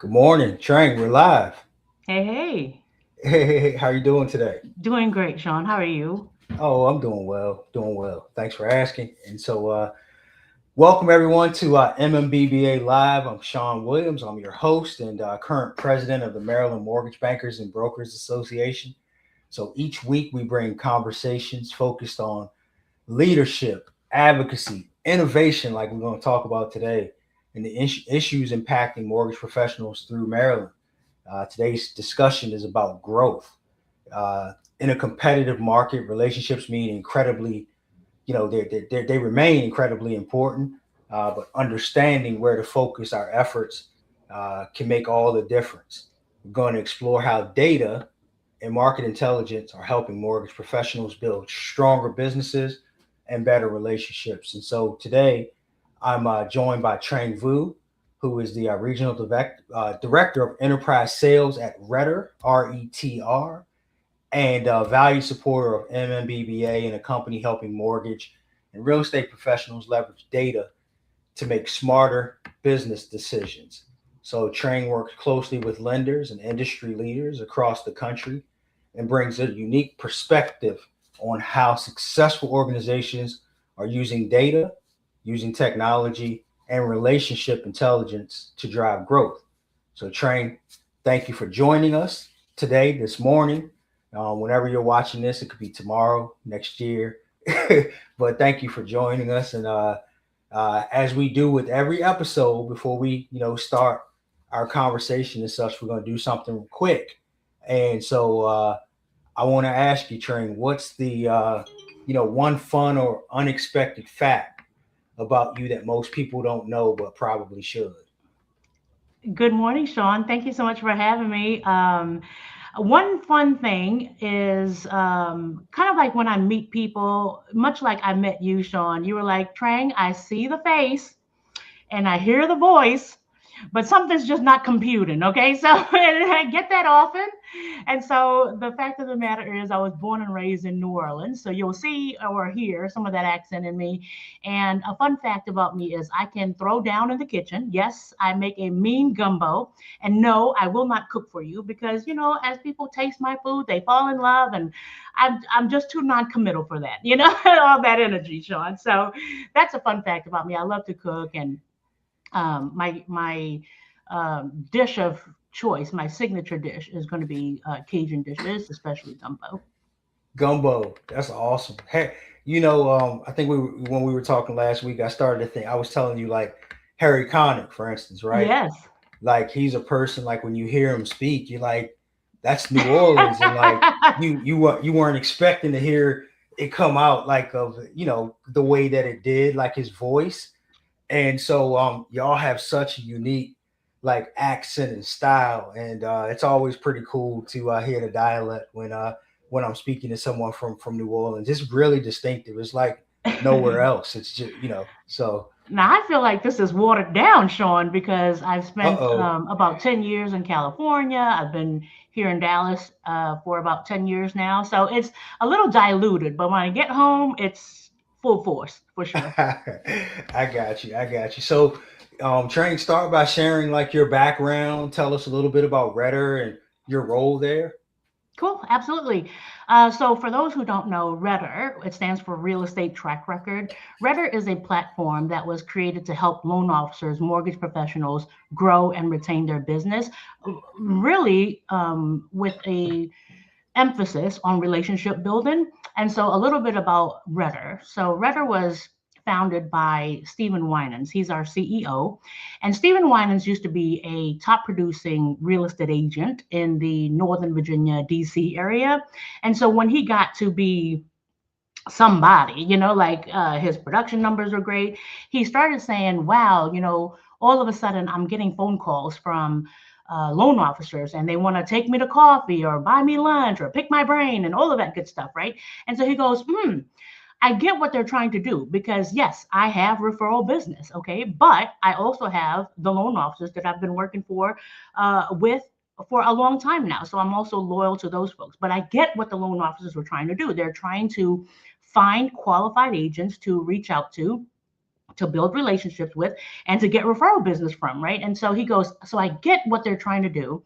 Good morning, Trang. We're live. Hey, hey. Hey, how you doing today? Doing great, Sean. How are you? Oh, I'm doing well, doing well. Thanks for asking. Welcome everyone to MMBBA Live. I'm Sean Williams. I'm your host and current president of the Maryland Mortgage Bankers and Brokers Association. So each week we bring conversations focused on leadership, advocacy, innovation, like we're going to talk about today, and the issues impacting mortgage professionals through Maryland. Today's discussion is about growth. In a competitive market, relationships mean incredibly, they remain incredibly important, but understanding where to focus our efforts can make all the difference. We're going to explore how data and market intelligence are helping mortgage professionals build stronger businesses and better relationships. And so today, I'm joined by Trang Vu, who is the regional director of enterprise sales at RETR, and value supporter of MMBBA and a company helping mortgage and real estate professionals leverage data to make smarter business decisions. So Trang works closely with lenders and industry leaders across the country and brings a unique perspective on how successful organizations are using data, using technology, and relationship intelligence to drive growth. So, Trang, thank you for joining us today, this morning. Whenever you're watching this, it could be tomorrow, next year. But thank you for joining us. And as we do with every episode, before we, start our conversation and such, we're going to do something quick. And so I want to ask you, Trang, what's the, one fun or unexpected fact about you that most people don't know but probably should? Good morning, Sean. Thank you so much for having me. One fun thing is kind of like when I meet people, much like I met you, Sean, you were like, Trang, I see the face and I hear the voice, but something's just not computing. Okay. So and I get that often. And so the fact of the matter is, I was born and raised in New Orleans. So you'll see or hear some of that accent in me. And a fun fact about me is I can throw down in the kitchen. Yes, I make a mean gumbo. And no, I will not cook for you because, as people taste my food, they fall in love. And I'm just too non-committal for that, all that energy, Sean. So that's a fun fact about me. I love to cook, and my dish of choice, my signature dish, is going to be Cajun dishes, especially gumbo. Gumbo, that's awesome. Hey, I think when we were talking last week, I started to think. I was telling you like Harry Connick, for instance, right? Yes. Like he's a person like when you hear him speak, you're like, that's New Orleans, and like you weren't expecting to hear it come out like of the way that it did, like his voice. And so y'all have such a unique like accent and style, and it's always pretty cool to hear the dialect when I'm speaking to someone from New Orleans. It's really distinctive. It's like nowhere else. It's just so. Now I feel like this is watered down, Sean, because I've Uh spent oh. about 10 years in California. I've been here in Dallas for about 10 years now. So it's a little diluted, but when I get home, it's full force for sure. I got you. I got you. So, Train, start by sharing like your background. Tell us a little bit about Redder and your role there. Cool, absolutely. So, for those who don't know, RETR, it stands for Real Estate Track Record. RETR is a platform that was created to help loan officers, mortgage professionals grow and retain their business, really with a emphasis on relationship building. And so, a little bit about RETR. So, RETR was founded by Stephen Winans. He's our CEO. And Stephen Winans used to be a top producing real estate agent in the Northern Virginia, DC area. And so, when he got to be somebody, like his production numbers are great, he started saying, wow, all of a sudden I'm getting phone calls from loan officers and they want to take me to coffee or buy me lunch or pick my brain and all of that good stuff, right? And so he goes, I get what they're trying to do because yes, I have referral business, okay, but I also have the loan officers that I've been working with for a long time now. So I'm also loyal to those folks. But I get what the loan officers were trying to do. They're trying to find qualified agents to reach out to to build relationships with and to get referral business from, right? And so he goes, so I get what they're trying to do.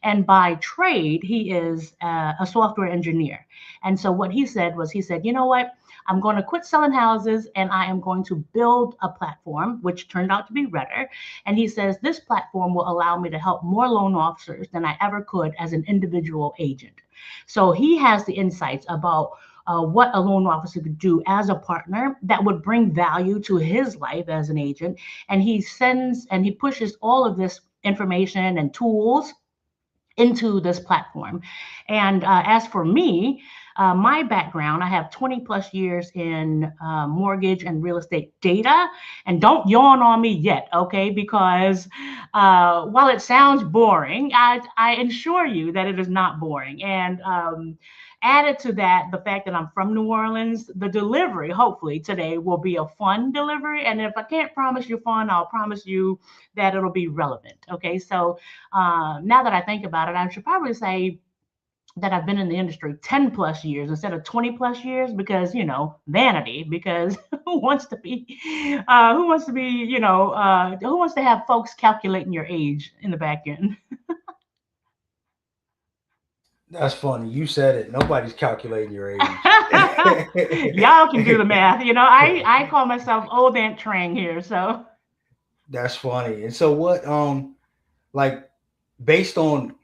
And by trade, he is a software engineer. And so what he said was, he said, you know what? I'm going to quit selling houses and I am going to build a platform, which turned out to be RETR. And he says, this platform will allow me to help more loan officers than I ever could as an individual agent. So he has the insights about what a loan officer could do as a partner that would bring value to his life as an agent. And he sends and he pushes all of this information and tools into this platform. And as for me, my background, I have 20 plus years in mortgage and real estate data. And don't yawn on me yet, okay? Because while it sounds boring, I assure you that it is not boring. And added to that, the fact that I'm from New Orleans, the delivery, hopefully today, will be a fun delivery. And if I can't promise you fun, I'll promise you that it'll be relevant, okay? So now that I think about it, I should probably say that I've been in the industry 10 plus years instead of 20 plus years because, you know, vanity, because who wants to be, who wants to have folks calculating your age in the back end? That's funny. You said it. Nobody's calculating your age. Y'all can do the math. You know, I call myself old Aunt Trang here. So That's funny. And so what like based on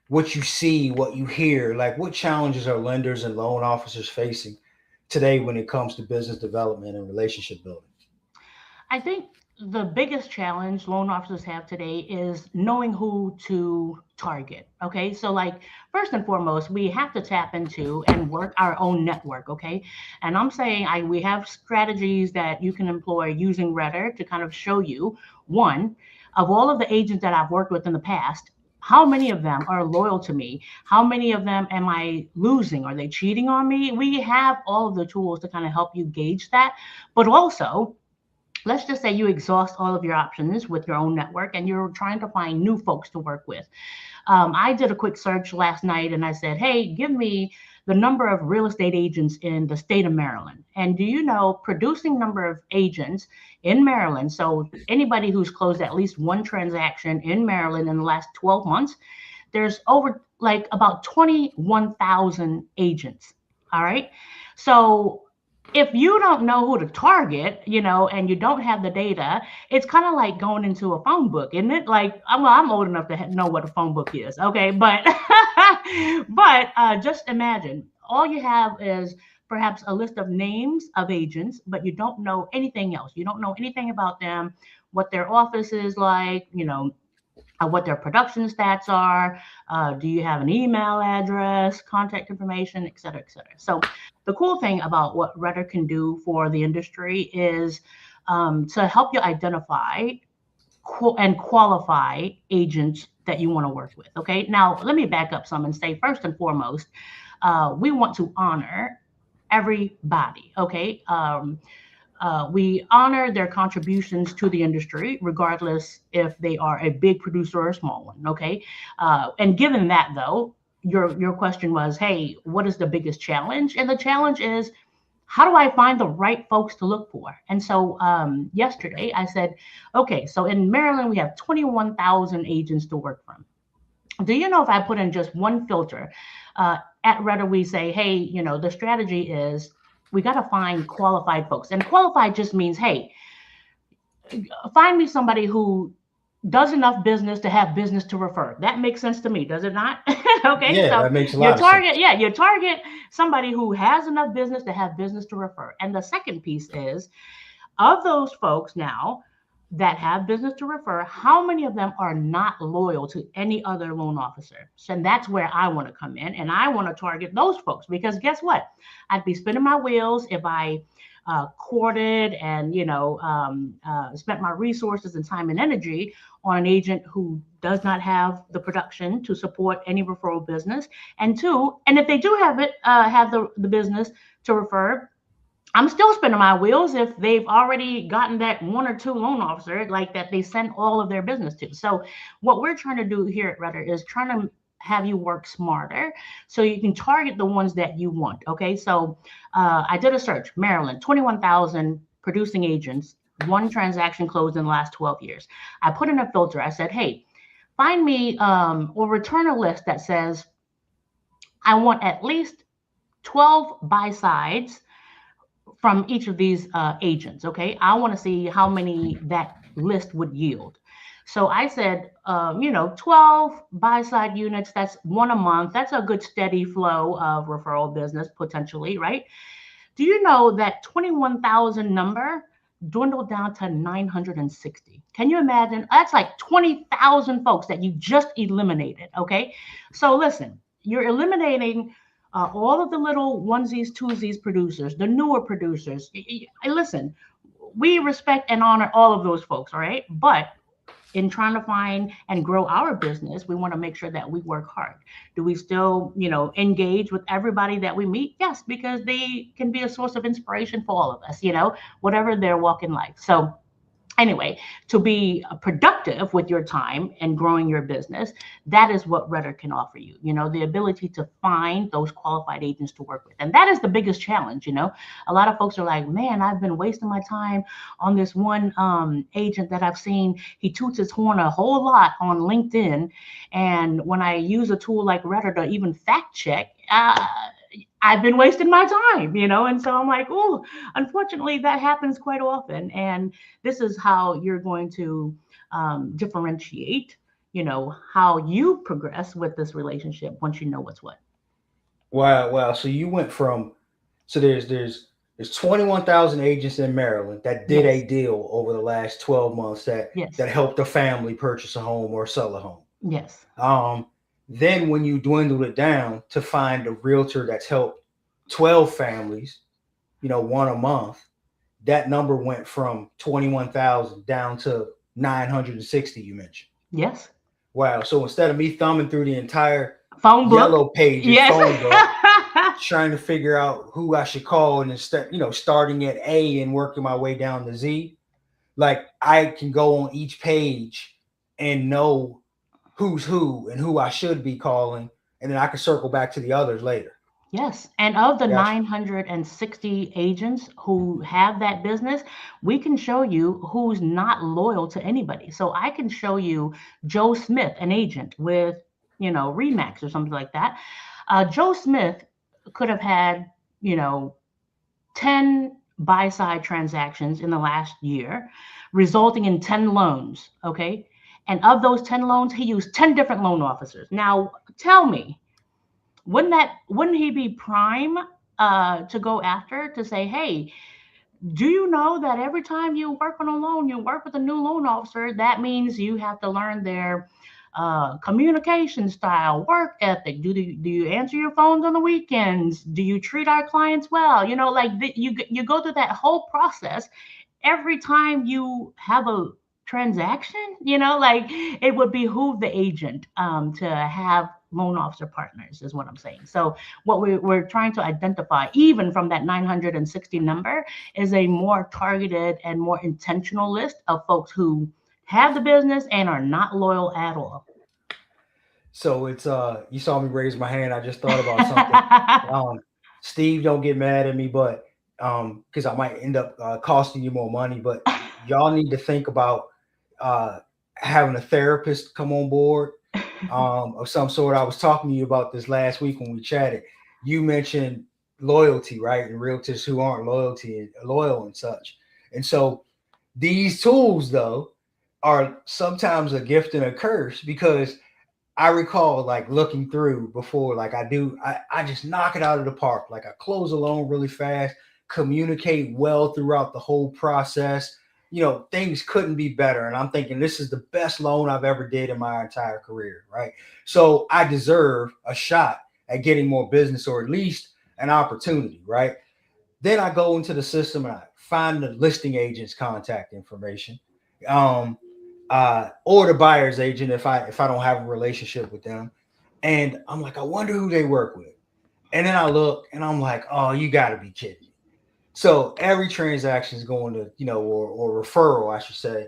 what you see, what you hear, like what challenges are lenders and loan officers facing today when it comes to business development and relationship building? I think the biggest challenge loan officers have today is knowing who to target. Okay. So, like, first and foremost, we have to tap into and work our own network. Okay. And I'm saying we have strategies that you can employ using RETR to kind of show you one, of all of the agents that I've worked with in the past, how many of them are loyal to me? How many of them am I losing? Are they cheating on me? We have all of the tools to kind of help you gauge that. But also, let's just say you exhaust all of your options with your own network and you're trying to find new folks to work with. I did a quick search last night and I said, hey, give me the number of real estate agents in the state of Maryland. And do you know, producing number of agents in Maryland, so anybody who's closed at least one transaction in Maryland in the last 12 months, there's over like about 21,000 agents. All right. So if you don't know who to target, you know, and you don't have the data, it's kind of like going into a phone book, isn't it? Like, I'm old enough to know what a phone book is, okay? But, just imagine all you have is perhaps a list of names of agents, but you don't know anything else. You don't know anything about them, what their office is like, you know, what their production stats are, do you have an email address, contact information, et cetera, et cetera. So the cool thing about what RETR can do for the industry is to help you identify and qualify agents that you want to work with. Okay, now let me back up some and say, first and foremost, we want to honor everybody. Okay. We honor their contributions to the industry, regardless if they are a big producer or a small one. Okay. And given that, though, your question was, hey, what is the biggest challenge? And the challenge is, how do I find the right folks to look for? And so yesterday I said, okay, so in Maryland, we have 21,000 agents to work from. Do you know if I put in just one filter at RETR, we say, hey, you know, the strategy is we got to find qualified folks. And qualified just means, hey, find me somebody who does enough business to have business to refer. That makes sense to me, does it not? Okay, Yeah, so that makes a lot of sense. you target somebody who has enough business to have business to refer. And the second piece is, of those folks now that have business to refer, how many of them are not loyal to any other loan officer? So that's where I want to come in, and I want to target those folks, because guess what? I'd be spinning my wheels if I courted and, you know, spent my resources and time and energy on an agent who does not have the production to support any referral business. And two, and if they do have it, have the business to refer, I'm still spinning my wheels if they've already gotten that one or two loan officer like that they send all of their business to. So what we're trying to do here at RETR is trying to have you work smarter so you can target the ones that you want. Okay, so I did a search, Maryland, 21,000 producing agents. one transaction closed in the last 12 years. I put in a filter. I said, hey, find me or return a list that says I want at least 12 buy sides from each of these agents. Okay. I want to see how many that list would yield. So I said, 12 buy side units, that's one a month. That's a good steady flow of referral business potentially, right? Do you know that 21,000 number dwindled down to 960? Can you imagine? That's like 20,000 folks that you just eliminated. Okay. So listen, you're eliminating all of the little onesies, twosies producers, the newer producers. Listen, we respect and honor all of those folks. All right. But in trying to find and grow our business, we want to make sure that we work hard. Do we still, engage with everybody that we meet? Yes, because they can be a source of inspiration for all of us, whatever their walk in life. So anyway, to be productive with your time and growing your business, that is what RETR can offer you, the ability to find those qualified agents to work with. And that is the biggest challenge. A lot of folks are like, man, I've been wasting my time on this one agent that I've seen. He toots his horn a whole lot on LinkedIn. And when I use a tool like RETR to even fact check, I've been wasting my time, and so I'm like, oh, unfortunately, that happens quite often. And this is how you're going to differentiate, how you progress with this relationship once you know what's what. Wow. So you went from, so there's 21,000 agents in Maryland that did Yes. a deal over the last 12 months that Yes. that helped a family purchase a home or sell a home. Yes. Then when you dwindled it down to find a realtor that's helped 12 families, one a month, that number went from 21,000 down to 960, you mentioned. Yes. Wow. So instead of me thumbing through the entire phone book, yellow pages, yes. phone book, trying to figure out who I should call, and instead, starting at A and working my way down to Z, like I can go on each page and know who's who and who I should be calling, and then I can circle back to the others later. Yes. And of the Gotcha. 960 agents who have that business, we can show you who's not loyal to anybody. So I can show you Joe Smith, an agent with, Remax or something like that. Joe Smith could have had, 10 buy side transactions in the last year, resulting in 10 loans. Okay. And of those 10 loans, he used 10 different loan officers. Now, tell me, wouldn't he be prime to go after, to say, hey, do you know that every time you work on a loan, you work with a new loan officer? That means you have to learn their communication style, work ethic. Do you answer your phones on the weekends? Do you treat our clients well? You go through that whole process every time you have a transaction. It would behoove the agent to have loan officer partners, is what I'm saying. So what we're trying to identify, even from that 960 number, is a more targeted and more intentional list of folks who have the business and are not loyal at all. So it's you saw me raise my hand. I just thought about something. Steve, don't get mad at me, but because I might end up costing you more money. But y'all need to think about having a therapist come on board of some sort. I was talking to you about this last week when we chatted. You mentioned loyalty, right? And realtors who aren't loyal and such. And so these tools, though, are sometimes a gift and a curse, because I recall like looking through before, like I just knock it out of the park. Like I close a loan really fast, communicate well throughout the whole process. Things couldn't be better. And I'm thinking this is the best loan I've ever did in my entire career, right? So I deserve a shot at getting more business, or at least an opportunity, right? Then I go into the system and I find the listing agent's contact information. Or the buyer's agent if I don't have a relationship with them. And I'm like, I wonder who they work with. And then I look and I'm like, oh, you got to be kidding me. So every transaction is going to, or referral, I should say,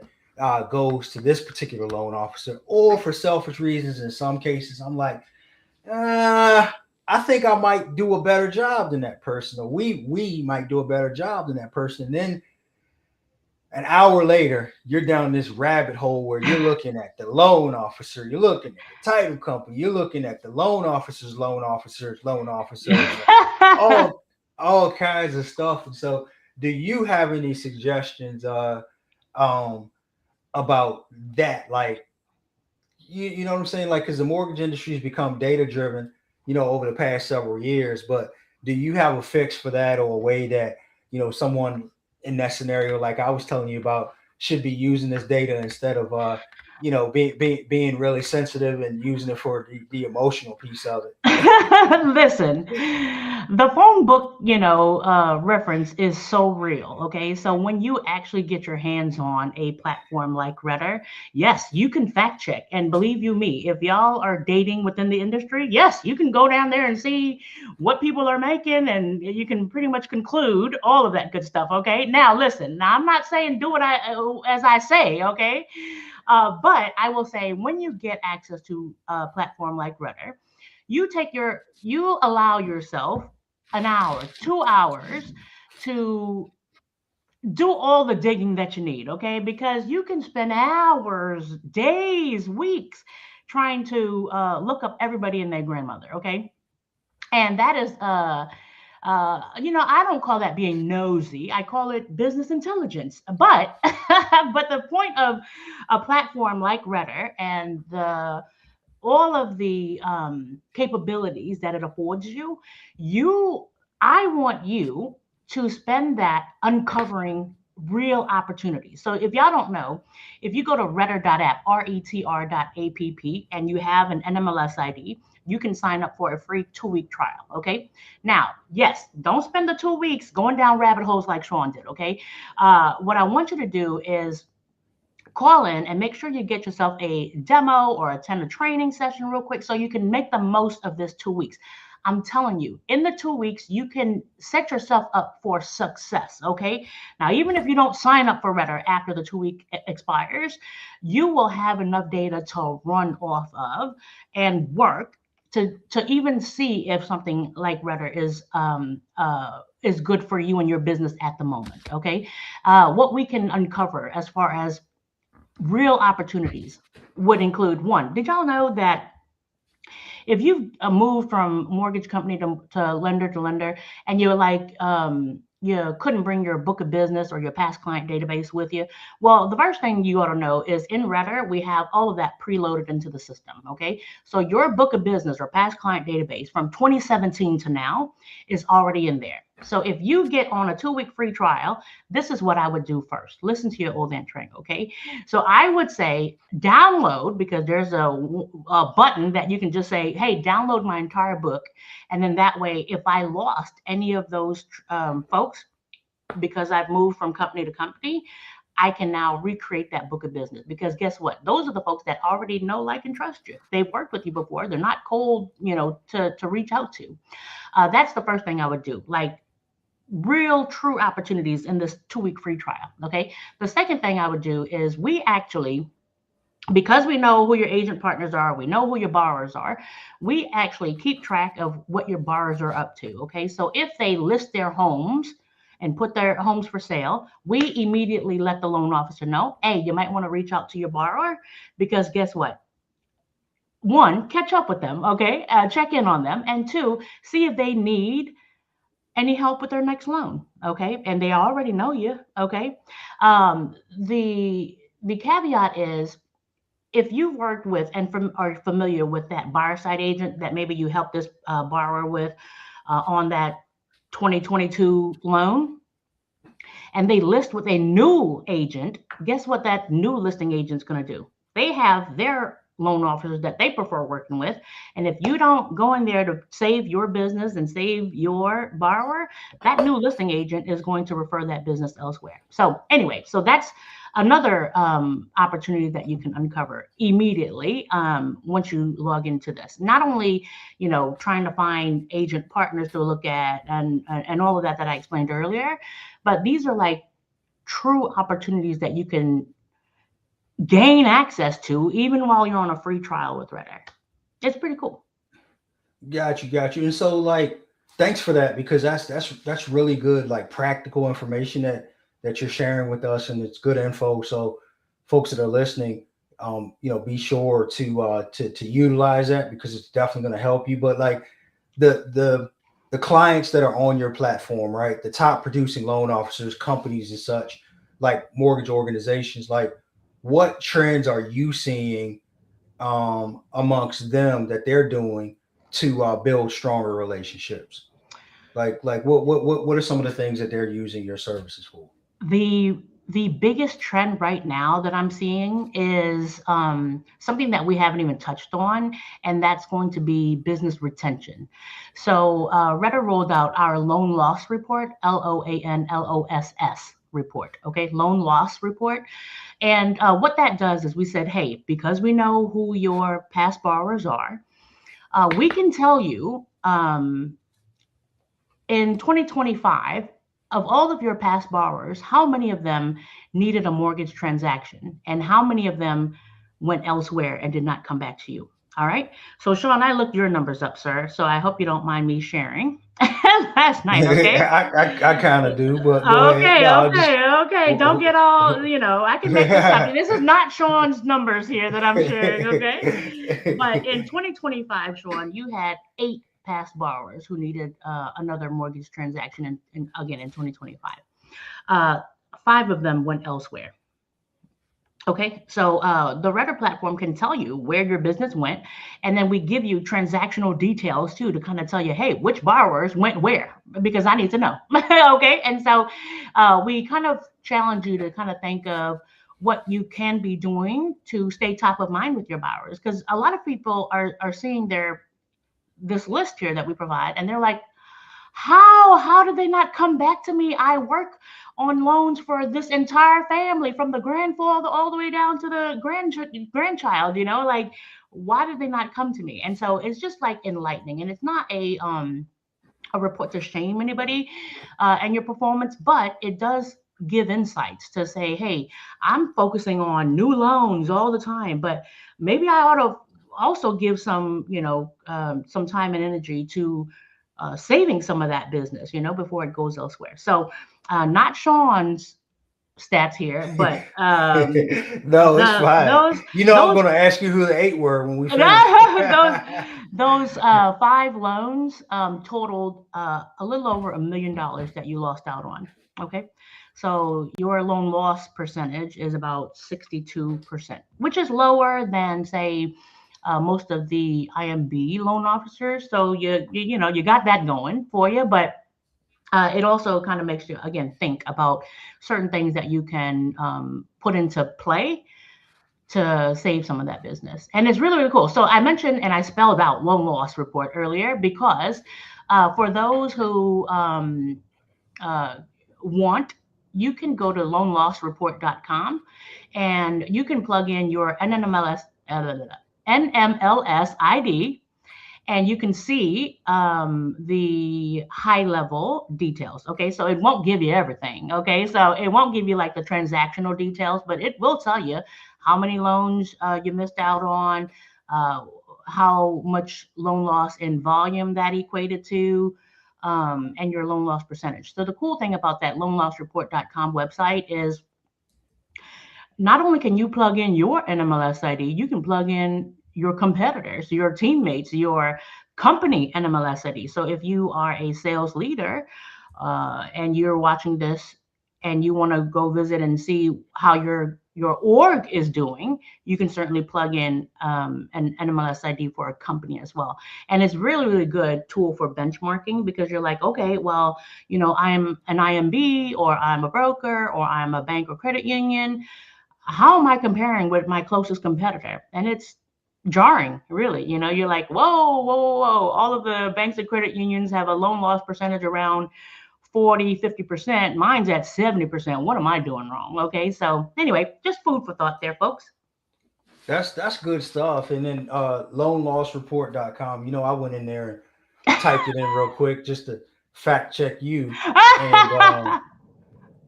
goes to this particular loan officer, or for selfish reasons. In some cases, I'm like, I think I might do a better job than that person, or we might do a better job than that person. And then An hour later, you're down this rabbit hole where you're looking at the loan officer, you're looking at the title company, you're looking at the loan officers, all kinds of stuff. And so, do you have any suggestions um, about that? Like, you know what I'm saying? Like, because the mortgage industry has become data driven, over the past several years. But do you have a fix for that, or a way that someone in that scenario, like I was telling you about, should be using this data instead of being really sensitive and using it for the emotional piece of it? Listen, the phone book, reference is so real. Okay. So when you actually get your hands on a platform like RETR, yes, you can fact check. And believe you me, if y'all are dating within the industry, yes, you can go down there and see what people are making, and you can pretty much conclude all of that good stuff. Okay. Now, listen, now I'm not saying do what as I say. Okay. But I will say, when you get access to a platform like RETR, you allow yourself an hour, 2 hours to do all the digging that you need, okay? Because you can spend hours, days, weeks trying to look up everybody and their grandmother, okay? And that is I don't call that being nosy. I call it business intelligence. But but the point of a platform like RETR and the all of the capabilities that it affords you, I want you to spend that uncovering real opportunities. So if y'all don't know, if you go to retr.app, retr.app, and you have an NMLS ID, you can sign up for a free 2-week trial. Okay. Now, yes, don't spend the 2 weeks going down rabbit holes like Sean did. Okay. What I want you to do is call in and make sure you get yourself a demo or attend a training session real quick so you can make the most of this 2 weeks. I'm telling you, in the 2 weeks, you can set yourself up for success. Okay. Now, even if you don't sign up for RETR after the 2 week expires, you will have enough data to run off of and work to even see if something like RETR is good for you and your business at the moment. Okay. What we can uncover as far as real opportunities would include: one, did y'all know that if you've moved from mortgage company to lender and you're like, you couldn't bring your book of business or your past client database with you? Well, the first thing you ought to know is in RETR, we have all of that preloaded into the system. Okay. So your book of business or past client database from 2017 to now is already in there. So if you get on a 2-week free trial, this is what I would do first. Listen to your old Trent, okay? So I would say download, because there's a button that you can just say, hey, download my entire book. And then that way, if I lost any of those folks, because I've moved from company to company, I can now recreate that book of business. Because guess what? Those are the folks that already know, like, and trust you. They've worked with you before. They're not cold, to reach out to. That's the first thing I would do. Like, real true opportunities in this 2-week free trial. Okay. The second thing I would do is we actually, because we know who your agent partners are, we know who your borrowers are, we actually keep track of what your borrowers are up to. Okay. So if they list their homes and put their homes for sale, we immediately let the loan officer know, hey, you might want to reach out to your borrower, because guess what? One, catch up with them. Okay. Check in on them. And two, see if they need any help with their next loan. Okay. And they already know you. Okay. The caveat is, if you've worked with and are familiar with that buyer side agent that maybe you helped this borrower with on that 2022 loan, and they list with a new agent, guess what that new listing agent's going to do? They have their loan officers that they prefer working with. And if you don't go in there to save your business and save your borrower, that new listing agent is going to refer that business elsewhere. So anyway, so that's another opportunity that you can uncover immediately once you log into this. Not only, trying to find agent partners to look at and all of that I explained earlier, but these are like true opportunities that you can gain access to even while you're on a free trial with RETR. It's pretty cool. Got you. And so, like, thanks for that, because that's really good, like, practical information that that you're sharing with us, and it's good info. So folks that are listening, be sure to utilize that, because it's definitely going to help you. But like the clients that are on your platform, right? The top producing loan officers, companies and such, like mortgage organizations, like what trends are you seeing amongst them that they're doing to build stronger relationships? Like what are some of the things that they're using your services for? The biggest trend right now that I'm seeing is something that we haven't even touched on, and that's going to be business retention. So RETR rolled out our loan loss report, LOANLOSS report, okay, loan loss report. And what that does is we said, hey, because we know who your past borrowers are, we can tell you in 2025, of all of your past borrowers, how many of them needed a mortgage transaction and how many of them went elsewhere and did not come back to you? All right. So, Sean, I looked your numbers up, sir. So I hope you don't mind me sharing last night. Okay. I kind of do, but go ahead. Okay. No, just Okay. Don't get all, I can make this up. This is not Sean's numbers here that I'm sharing. Okay. But in 2025, Sean, you had 8 past borrowers who needed another mortgage transaction again in 2025. 5 of them went elsewhere. Okay, so the RETR platform can tell you where your business went, and then we give you transactional details too to kind of tell you, hey, which borrowers went where, because I need to know. Okay, and so we kind of challenge you to kind of think of what you can be doing to stay top of mind with your borrowers, because a lot of people are seeing this list here that we provide, and they're like, how did they not come back to me? I work on loans for this entire family, from the grandfather all the way down to the grandchild, like, why did they not come to me? And so it's just like enlightening, and it's not a report to shame anybody and your performance, but it does give insights to say, hey, I'm focusing on new loans all the time, but maybe I ought to also give some some time and energy to saving some of that business, before it goes elsewhere. So not Sean's stats here, but no, it's fine. those I'm those going to ask you who the 8 were when we finish. those 5 loans totaled a little over $1 million that you lost out on. Okay. So your loan loss percentage is about 62%, which is lower than, say, most of the IMB loan officers. So you got that going for you, but it also kind of makes you, again, think about certain things that you can put into play to save some of that business. And it's really, really cool. So I mentioned and I spelled out loan loss report earlier because for those who want, you can go to loanlossreport.com and you can plug in your NMLS ID, and you can see the high level details. Okay, so it won't give you everything. Okay, so it won't give you like the transactional details, but it will tell you how many loans you missed out on, how much loan loss in volume that equated to, and your loan loss percentage. So the cool thing about that loanlossreport.com website is not only can you plug in your NMLS ID, you can plug in your competitors, your teammates, your company NMLS ID. So if you are a sales leader and you're watching this and you want to go visit and see how your org is doing, you can certainly plug in an NMLS ID for a company as well. And it's really, really good tool for benchmarking, because you're like, okay, well, I'm an IMB, or I'm a broker, or I'm a bank or credit union. How am I comparing with my closest competitor? And it's jarring, really. You're like, whoa, all of the banks and credit unions have a loan loss percentage around 40-50%. Mine's at 70%. What am I doing wrong? Okay, so anyway, just food for thought there, folks. That's good stuff. And then loanlossreport.com, I went in there and typed it in real quick just to fact check you.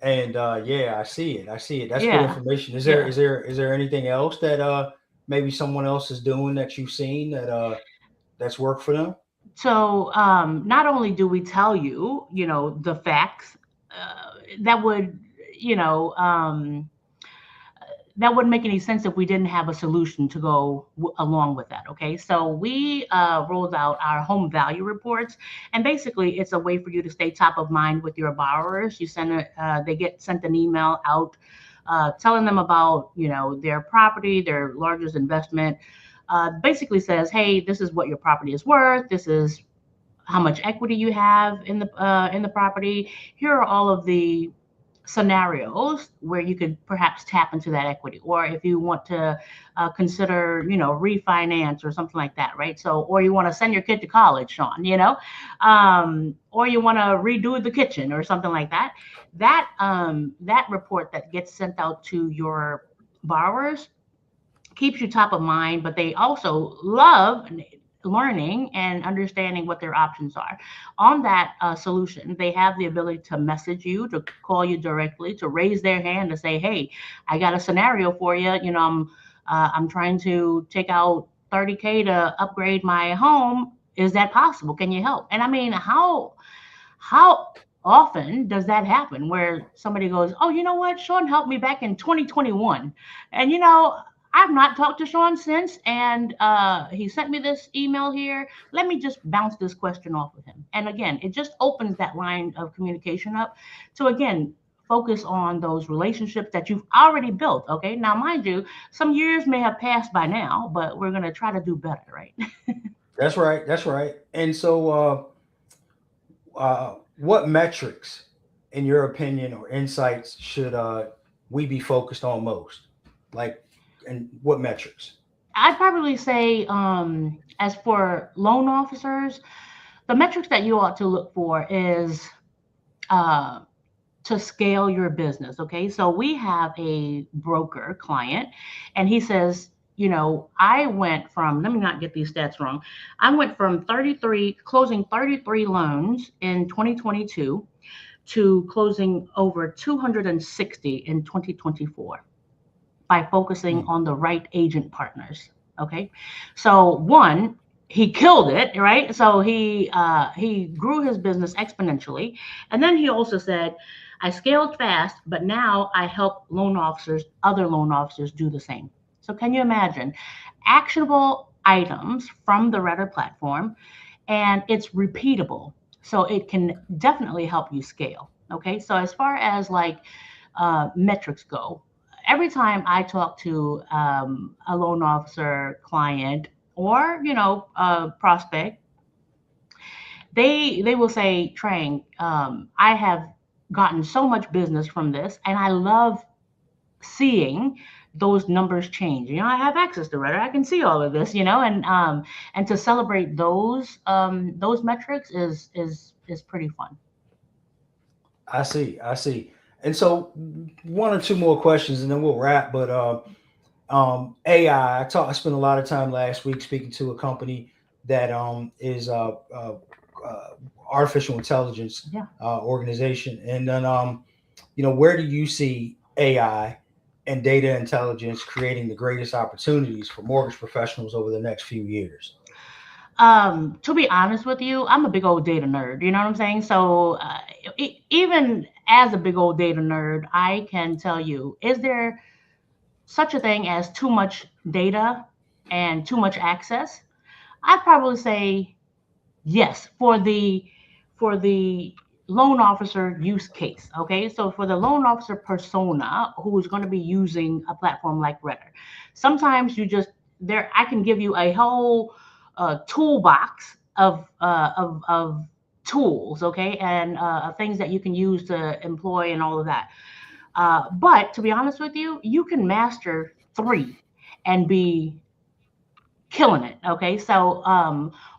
And yeah, I see it. That's good information. Is there anything else that maybe someone else is doing that you've seen that's worked for them? So not only do we tell you, the facts that would, that wouldn't make any sense if we didn't have a solution to go along with that. Okay, so we rolled out our home value reports, and basically it's a way for you to stay top of mind with your borrowers. You send they get sent an email out telling them about their property, their largest investment. Basically says, hey, this is what your property is worth. This is how much equity you have in the property. Here are all of the scenarios where you could perhaps tap into that equity, or if you want to consider refinance or something like that, right? So, or you want to send your kid to college, Sean, or you want to redo the kitchen or something like that. That report that gets sent out to your borrowers keeps you top of mind, but they also love learning and understanding what their options are. On that solution, they have the ability to message you, to call you directly, to raise their hand to say, hey, I got a scenario for you. I'm trying to take out 30K to upgrade my home. Is that possible? Can you help? And I mean, how often does that happen where somebody goes, oh, you know what? Sean helped me back in 2021. And, I've not talked to Sean since, and he sent me this email here. Let me just bounce this question off of him. And again, it just opens that line of communication up to, again, focus on those relationships that you've already built. Okay. Now, mind you, some years may have passed by now, but we're going to try to do better, right? That's right. That's right. And so, what metrics, in your opinion, or insights should we be focused on most? Like, and what metrics? I'd probably say, as for loan officers, the metrics that you ought to look for is uh, to scale your business. Okay. So we have a broker client, and he says, I went from, let me not get these stats wrong. I went from closing 33 loans in 2022 to closing over 260 in 2024 by focusing Mm. on the right agent partners. Okay. So one, he killed it, right? So he grew his business exponentially. And then he also said, I scaled fast, but now I help other loan officers do the same. So can you imagine actionable items from the RETR platform, and it's repeatable. So it can definitely help you scale. Okay. So as far as like metrics go, every time I talk to a loan officer client or a prospect, they will say, Trang, I have gotten so much business from this, and I love seeing those numbers change. I have access to Reddit. I can see all of this, and to celebrate those metrics is pretty fun. I see. I see. And so, one or two more questions, and then we'll wrap. But AI. I spent a lot of time last week speaking to a company that is uh, artificial intelligence Yeah. organization, and then where do you see AI and data intelligence creating the greatest opportunities for mortgage professionals over the next few years? To be honest with you, I'm a big old data nerd. You know what I'm saying? So even as a big old data nerd, I can tell you, is there such a thing as too much data and too much access? I'd probably say yes, for the loan officer use case. Okay, so for the loan officer persona who is going to be using a platform like Redder, sometimes you just there. I can give you a whole toolbox of tools, okay, and things that you can use to employ and all of that. But to be honest with you, you can master three and be killing it. Okay, so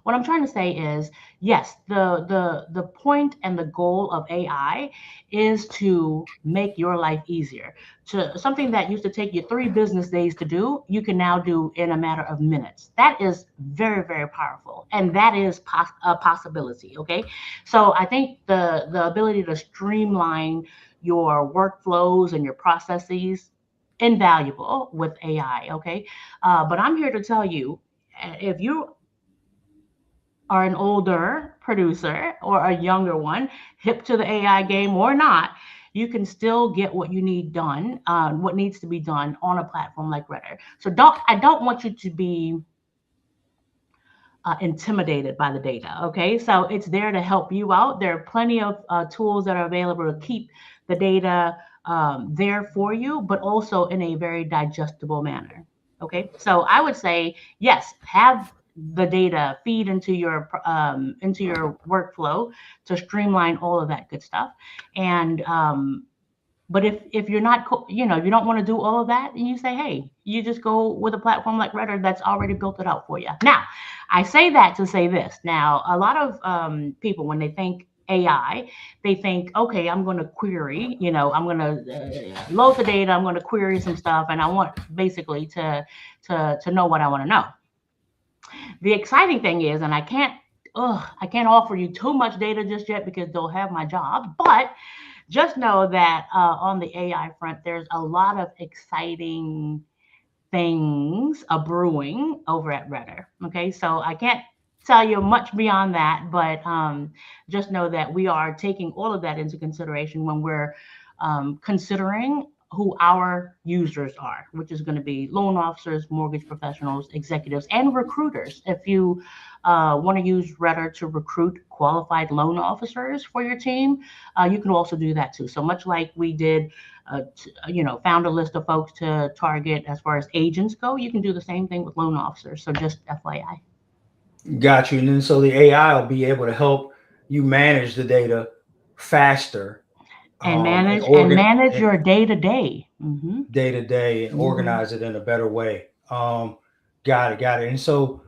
what I'm trying to say is, yes, the point and the goal of AI is to make your life easier. To something that used to take you 3 business days to do, you can now do in a matter of minutes. That is very, very powerful, and that is a possibility. Okay, so I think the ability to streamline your workflows and your processes invaluable with AI. Okay, but I'm here to tell you, if you are an older producer or a younger one, hip to the AI game or not, you can still get what you need done, what needs to be done on a platform like RETR. So I don't want you to be intimidated by the data. Okay, so it's there to help you out. There are plenty of tools that are available to keep the data there for you, but also in a very digestible manner. Okay, so I would say yes, have the data feed into your workflow to streamline all of that good stuff. And but if you're not, you don't want to do all of that, and you say, hey, you just go with a platform like RETR that's already built it out for you. Now, I say that to say this. Now, a lot of people, when they think AI, they think, okay, I'm going to query, I'm going to load the data, I'm going to query some stuff, and I want basically to know what I want to know. The exciting thing is, and I can't offer you too much data just yet because they'll have my job, but just know that on the AI front, there's a lot of exciting things brewing over at RETR. Okay, so I can't tell you much beyond that, but just know that we are taking all of that into consideration when we're considering who our users are, which is going to be loan officers, mortgage professionals, executives, and recruiters. If you want to use RETR to recruit qualified loan officers for your team, you can also do that too. So much like we did, found a list of folks to target as far as agents go, you can do the same thing with loan officers. So just FYI. Got you. And then so the AI will be able to help you manage the data faster And and manage your day to day. Day to day and organize it in a better way. Got it. And so,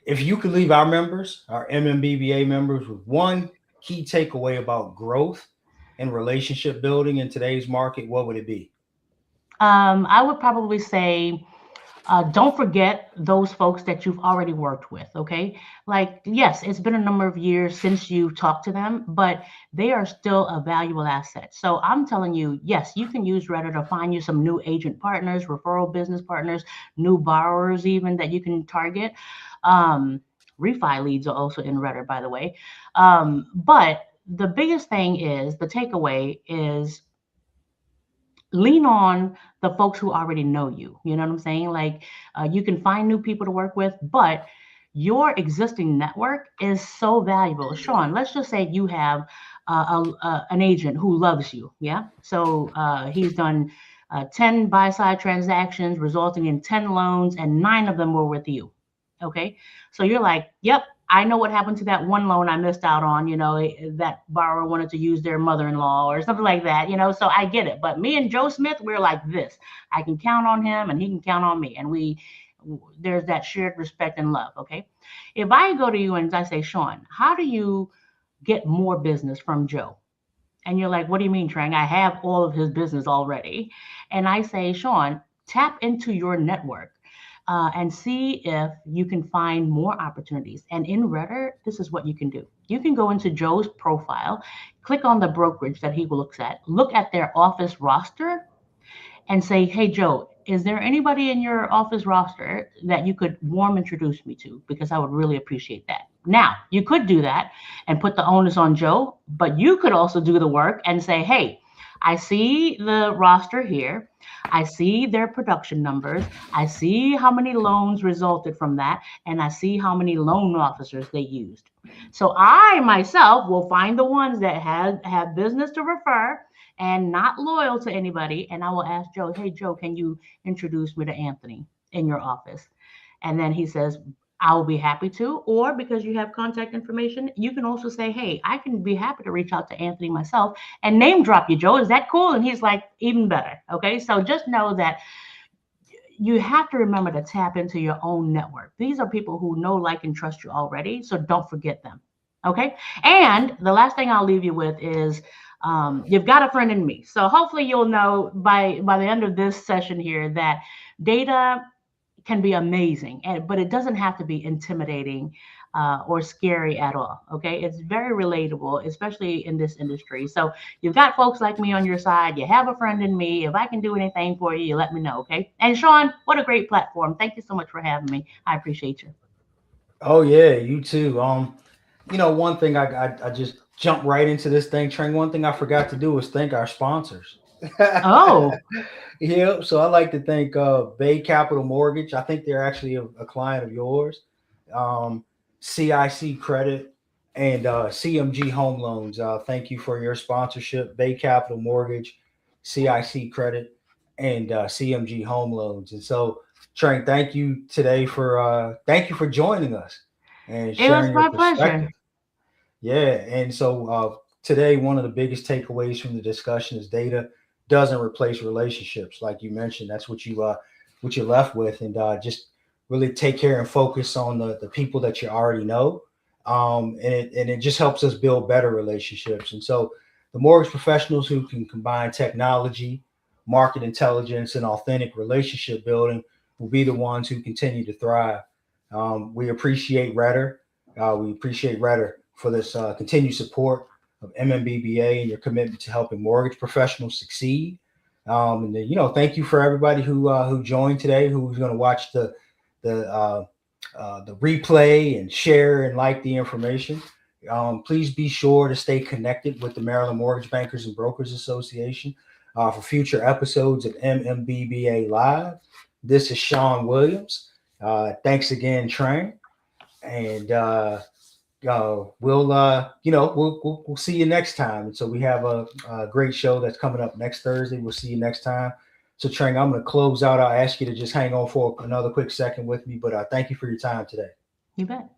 if you could leave our members, our MMBBA members, with one key takeaway about growth and relationship building in today's market, what would it be? I would probably say, don't forget those folks that you've already worked with, okay? Like, yes, it's been a number of years since you talked to them, but they are still a valuable asset. So I'm telling you, yes, you can use RETR to find you some new agent partners, referral business partners, new borrowers even that you can target. Refi leads are also in RETR, by the way. But the biggest thing is, the takeaway is, lean on the folks who already know you. You know what I'm saying? Like, you can find new people to work with, but your existing network is so valuable. Sean, let's just say you have an agent who loves you. Yeah. So he's done 10 buy-side transactions resulting in 10 loans, and 9 of them were with you. Okay. So you're like, yep, I know what happened to that one loan I missed out on. That borrower wanted to use their mother-in-law or something like that, so I get it. But me and Joe Smith, we're like this. I can count on him and he can count on me. And there's that shared respect and love. Okay. If I go to you and I say, Sean, how do you get more business from Joe? And you're like, what do you mean, Trang? I have all of his business already. And I say, Sean, tap into your network. And see if you can find more opportunities. And in RETR, this is what you can do. You can go into Joe's profile, click on the brokerage that he looks at, look at their office roster, and say, hey, Joe, is there anybody in your office roster that you could warm introduce me to? Because I would really appreciate that. Now, you could do that and put the onus on Joe, but you could also do the work and say, hey, I see the roster here. I see their production numbers. I see how many loans resulted from that. And I see how many loan officers they used. So I myself will find the ones that have business to refer and not loyal to anybody. And I will ask Joe, hey, Joe, can you introduce me to Anthony in your office? And then he says, I will be happy to. Or because you have contact information, you can also say, hey, I can be happy to reach out to Anthony myself and name drop you, Joe. Is that cool? And he's like, even better. Okay. So just know that you have to remember to tap into your own network. These are people who know, like, and trust you already. So don't forget them. Okay. And the last thing I'll leave you with is, you've got a friend in me. So hopefully you'll know by the end of this session here that data can be amazing, but it doesn't have to be intimidating or scary at all. Okay, it's very relatable, especially in this industry. So you've got folks like me on your side. You have a friend in me. If I can do anything for you, you let me know. Okay. And Sean, what a great platform. Thank you so much for having me. I appreciate you. Oh yeah, you too. One thing I just jump right into this thing. Trang, one thing I forgot to do is thank our sponsors. Oh, Yeah, so I like to thank Bay Capital Mortgage. I think they're actually a client of yours. Um, CIC Credit and CMG Home Loans. Thank you for your sponsorship. Bay Capital Mortgage, CIC Credit, and CMG Home Loans. And so, Trang, thank you for joining us and it was sharing your my pleasure. perspective. Yeah, and so today, one of the biggest takeaways from the discussion is data doesn't replace relationships, like you mentioned. That's what you're left with, and just really take care and focus on the people that you already know, and it just helps us build better relationships. And so, the mortgage professionals who can combine technology, market intelligence, and authentic relationship building will be the ones who continue to thrive. We appreciate RETR. We appreciate RETR for this continued support of MMBBA and your commitment to helping mortgage professionals succeed. And then, thank you for everybody who joined today, who's going to watch the the replay and share and like the information. Please be sure to stay connected with the Maryland Mortgage Bankers and Brokers Association for future episodes of MMBBA Live. This is Sean Williams. Thanks again, Trang, and we'll see you next time. And so we have a great show that's coming up next Thursday. We'll see you next time. So Trang, I'm going to close out. I'll ask you to just hang on for another quick second with me, but thank you for your time today. You bet.